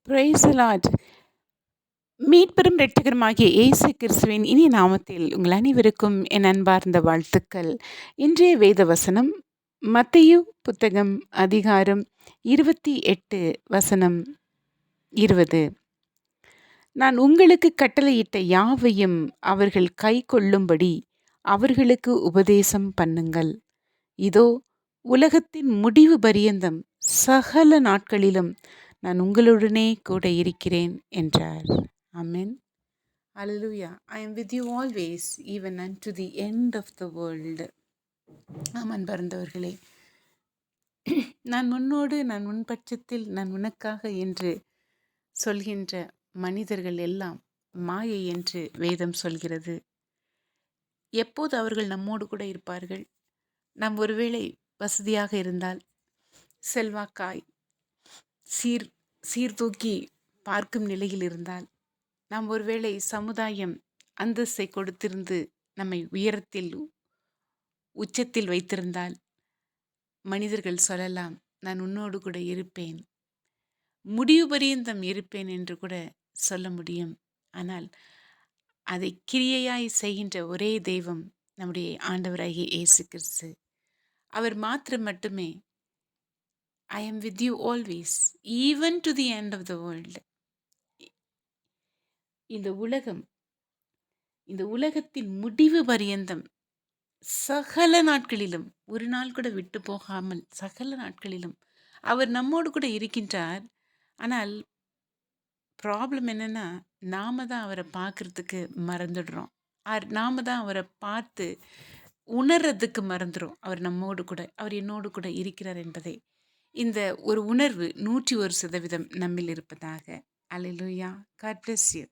Praise the Lord. மீட்பெரும் இரட்சகருமாகிய இயேசு கிறிஸ்துவின் இனிய நாமத்தில் உங்கள் அனைவருக்கும் என் அன்பார்ந்த வாழ்த்துக்கள். இன்றைய வேத வசனம் மத்தேயு புத்தகம் அதிகாரம் 28 வசனம் 20. நான் உங்களுக்கு கட்டளையிட்ட யாவையும் அவர்கள் கைக்கொள்ளும்படி அவர்களுக்கு உபதேசம் பண்ணுங்கள். இதோ உலகத்தின் முடிவு பரியந்தம் சகல நாட்களிலும் நான் உங்களுடனே கூட இருக்கிறேன் என்றார். ஆமென். Hallelujah. I am with you always, even unto the end of the world. Amen பரந்தவர்களே, நான் உன்னோடு, நான் உன் பட்சத்தில், நான் உனக்காக என்று சொல்கின்ற மனிதர்கள் எல்லாம் மாயை என்று வேதம் சொல்கிறது. எப்போது அவர்கள் நம்மோடு கூட இருப்பார்கள்? நாம் ஒருவேளை வசதியாக இருந்தால், செல்வாக்காய் சீர்தூக்கி பார்க்கும் நிலையில் இருந்தால், நாம் ஒருவேளை சமுதாயம் அந்தஸ்தை கொடுத்திருந்து நம்மை உயரத்தில் உச்சத்தில் வைத்திருந்தால், மனிதர்கள் சொல்லலாம், நான் உன்னோடு கூட இருப்பேன், முடிவு பரியந்தம் இருப்பேன் என்று கூட சொல்ல முடியும். ஆனால் அதை கிரியையாய் செய்கின்ற ஒரே தெய்வம் நம்முடைய ஆண்டவராகிய இயேசு கிறிஸ்து. அவர் மாத்திரம் மட்டுமே I am with you always, even to the end of the world. இந்த உலகத்தின் முடிவு பரியந்தம் சகல நாட்களிலும், ஒரு நாள் கூட விட்டு போகாமல் சகல நாட்களிலும் அவர் நம்மோடு கூட இருக்கின்றார். ஆனால் ப்ராப்ளம் என்னன்னா, நாம தான் அவரை பார்க்கறதுக்கு மறந்துடுறோம். நாம தான் அவரை பார்த்து உணர்றதுக்கு மறந்துடும். அவர் நம்மோடு கூட, அவர் என்னோடு கூட இருக்கிறார் என்பதை. இந்த ஒரு உணர்வு 101% நம்மில் இருப்பதாக. அல்லேலூயா. God bless you.